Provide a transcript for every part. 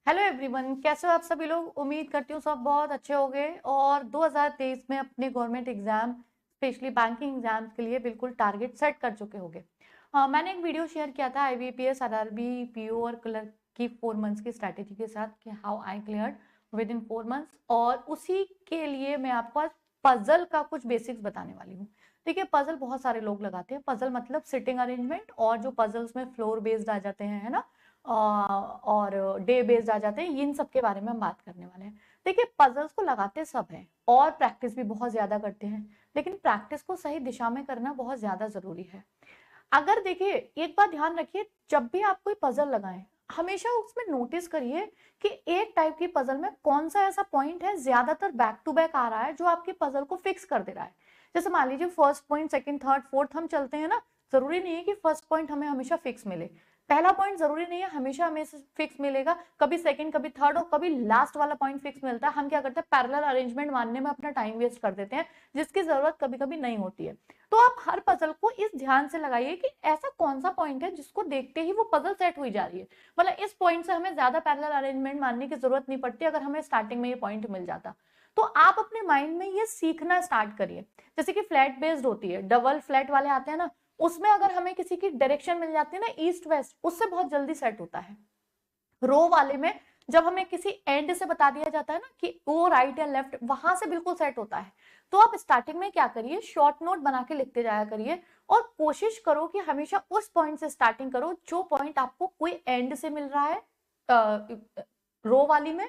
Hello everyone, कैसे हो आप सभी लोग। उम्मीद करती हूँ सब बहुत अच्छे होंगे और 2023 में अपने government exam specially banking exams के लिए बिल्कुल टारगेट सेट कर चुके होंगे। मैंने एक वीडियो शेयर किया था आईबीपीएस आरआरबी पीओ और क्लर्क की 4 मंथ्स की स्ट्रैटेजी के साथ कि how I cleared with in 4 months, और उसी के लिए मैं आपको आज पजल का कुछ बेसिक्स बताने वाली हूँ। देखिए, पजल बहुत सारे लोग लगाते हैं। पजल मतलब सिटिंग अरेंजमेंट, और जो पजल्स में फ्लोर बेस्ड आ जाते हैं, है ना, और डे बेस्ड आ जाते हैं, इन सब के बारे में हम बात करने वाले हैं। देखिए, पजल्स को लगाते सब हैं और प्रैक्टिस भी बहुत ज्यादा करते हैं, लेकिन प्रैक्टिस को सही दिशा में करना बहुत ज्यादा जरूरी है। अगर देखिए, एक बात ध्यान रखिए, जब भी आप कोई पजल लगाएं, हमेशा उसमें नोटिस करिए कि एक टाइप की पजल में कौन सा ऐसा पॉइंट है ज्यादातर बैक टू बैक आ रहा है जो आपकी पजल को फिक्स कर दे रहा है। जैसे मान लीजिए first point, second, third, fourth हम चलते हैं ना, जरूरी नहीं है कि फर्स्ट पॉइंट हमें हमेशा फिक्स मिले। पहला पॉइंट जरूरी नहीं है हमेशा हमें फिक्स मिलेगा, कभी सेकंड, कभी थर्ड और कभी लास्ट वाला पॉइंट फिक्स मिलता है। हम क्या करते हैं, पैरेलल अरेंजमेंट मानने में अपना टाइम वेस्ट कर देते हैं, जिसकी जरूरत कभी कभी नहीं होती है। तो आप हर पजल को इस ध्यान से लगाइए कि ऐसा कौन सा पॉइंट है जिसको देखते ही वो पजल सेट हुई जा रही है। मतलब इस पॉइंट से हमें ज्यादा पैरेलल अरेंजमेंट मानने की जरूरत नहीं पड़ती अगर हमें स्टार्टिंग में ये पॉइंट मिल जाता। तो आप अपने माइंड में ये सीखना स्टार्ट करिए। जैसे कि फ्लैट बेस्ड होती है, डबल फ्लैट वाले आते हैं ना, उसमें अगर हमें किसी की डायरेक्शन मिल जाती है ना, ईस्ट वेस्ट, उससे बहुत जल्दी सेट होता है। रो वाले में जब हमें किसी एंड से बता दिया जाता है ना कि वो राइट या लेफ्ट, वहां से बिल्कुल सेट होता है। तो आप स्टार्टिंग में क्या करिए, शॉर्ट नोट बना के लिखते जाया करिए और कोशिश करो कि हमेशा उस पॉइंट से स्टार्टिंग करो जो पॉइंट आपको कोई एंड से मिल रहा है। रो वाली में,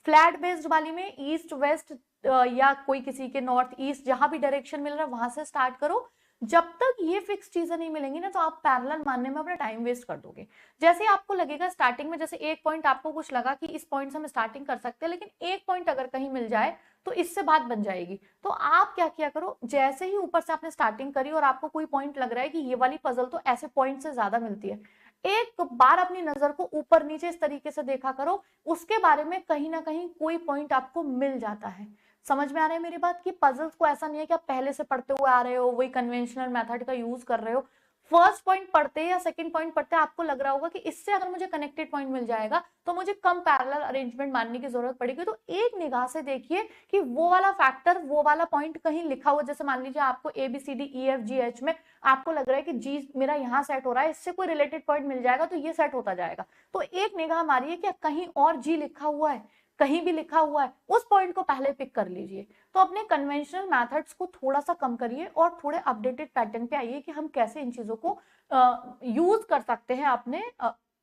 फ्लैट बेस्ड वाली में ईस्ट वेस्ट या कोई किसी के नॉर्थ ईस्ट, जहां भी डायरेक्शन मिल रहा है वहां से स्टार्ट करो। जब तक ये फिक्स चीजें नहीं मिलेंगी ना, तो आप पैरेलल मानने में अपना टाइम वेस्ट कर दोगे। जैसे आपको लगेगा स्टार्टिंग में, जैसे एक पॉइंट आपको कुछ लगा कि इस पॉइंट से हम स्टार्टिंग कर सकते हैं, लेकिन एक पॉइंट अगर कहीं मिल जाए तो इससे बात बन जाएगी। तो आप क्या किया करो, जैसे ही ऊपर से आपने स्टार्टिंग करी और आपको कोई पॉइंट लग रहा है कि ये वाली पजल तो ऐसे पॉइंट से ज्यादा मिलती है, एक बार अपनी नजर को ऊपर नीचे इस तरीके से देखा करो, उसके बारे में कहीं ना कहीं कोई पॉइंट आपको मिल जाता है। समझ में आ रहा है मेरी बात, कि पजल्स को ऐसा नहीं है कि आप पहले से पढ़ते हुए आ रहे हो, वही कन्वेंशनल मेथड का यूज कर रहे हो। फर्स्ट पॉइंट पढ़ते या सेकंड पॉइंट पढ़ते आपको लग रहा होगा कि इससे अगर मुझे कनेक्टेड पॉइंट मिल जाएगा तो मुझे कम पैरेलल अरेंजमेंट मानने की जरूरत पड़ेगी। तो एक निगाह से देखिए कि वो वाला फैक्टर, वो वाला पॉइंट कहीं लिखा हुआ, जैसे मान लीजिए आपको A B C D E F G H में आपको लग रहा है कि जी मेरा यहाँ सेट हो रहा है, इससे कोई रिलेटेड पॉइंट मिल जाएगा तो ये सेट होता जाएगा। तो एक निगाह मारिए कि कहीं और जी लिखा हुआ है, कहीं भी लिखा हुआ है, उस पॉइंट को पहले पिक कर लीजिए। तो अपने कन्वेंशनल मेथड्स को थोड़ा सा कम करिए और थोड़े अपडेटेड पैटर्न पे आइए कि हम कैसे इन चीजों को यूज कर सकते हैं अपने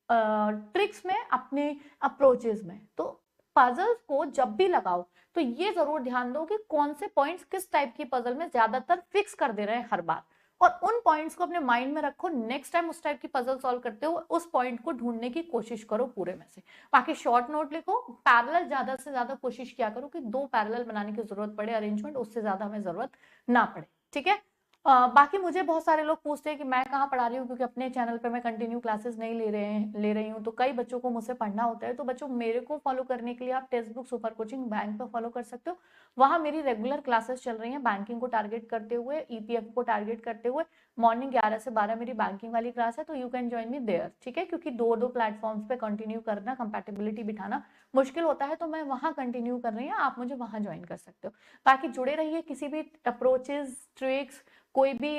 ट्रिक्स में, अपने अप्रोचेस में। तो पजल्स को जब भी लगाओ तो ये जरूर ध्यान दो कि कौन से पॉइंट्स किस टाइप की पजल में ज्यादातर फिक्स कर दे रहे हैं हर बार, और उन पॉइंट्स को अपने माइंड में रखो। नेक्स्ट टाइम उस टाइप की पजल सॉल्व करते हो उस पॉइंट को ढूंढने की कोशिश करो पूरे में से। बाकी शॉर्ट नोट लिखो, पैरेलल ज्यादा से ज्यादा कोशिश किया करो कि 2 पैरेलल बनाने की जरूरत पड़े अरेंजमेंट, उससे ज्यादा हमें जरूरत ना पड़े। ठीक है। बाकी मुझे बहुत सारे लोग पूछते हैं कि मैं कहाँ पढ़ा रही हूँ, क्योंकि अपने चैनल पे मैं कंटिन्यू क्लासेस नहीं ले रही हूँ, तो कई बच्चों को मुझसे पढ़ना होता है। तो बच्चों, मेरे को फॉलो करने के लिए आप text book super coaching bank पे फॉलो कर सकते हो। वहां मेरी रेगुलर क्लासेस चल रही हैं बैंकिंग को टारगेट करते हुए, ईपीएफ को टारगेट करते हुए। मॉर्निंग 11 से 12 मेरी बैंकिंग वाली क्लास है, तो you can join me there. ठीक है, क्योंकि दो दो प्लेटफॉर्म्स पे कंटिन्यू करना, कंपैटिबिलिटी बिठाना मुश्किल होता है, तो मैं वहां कंटिन्यू कर रही हूँ, आप मुझे वहां ज्वाइन कर सकते हो। बाकी जुड़े रहिए, किसी भी अप्रोचेस, ट्रिक्स, कोई भी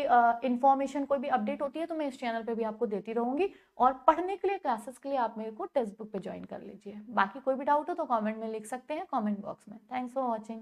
इंफॉर्मेशन, कोई भी अपडेट होती है तो मैं इस चैनल पे भी आपको देती रहूंगी। और पढ़ने के लिए, क्लासेस के लिए आप मेरे को टेक्स्ट बुक पे ज्वाइन कर लीजिए। बाकी कोई भी डाउट हो तो कमेंट में लिख सकते हैं, कमेंट बॉक्स में। Thanks for watching.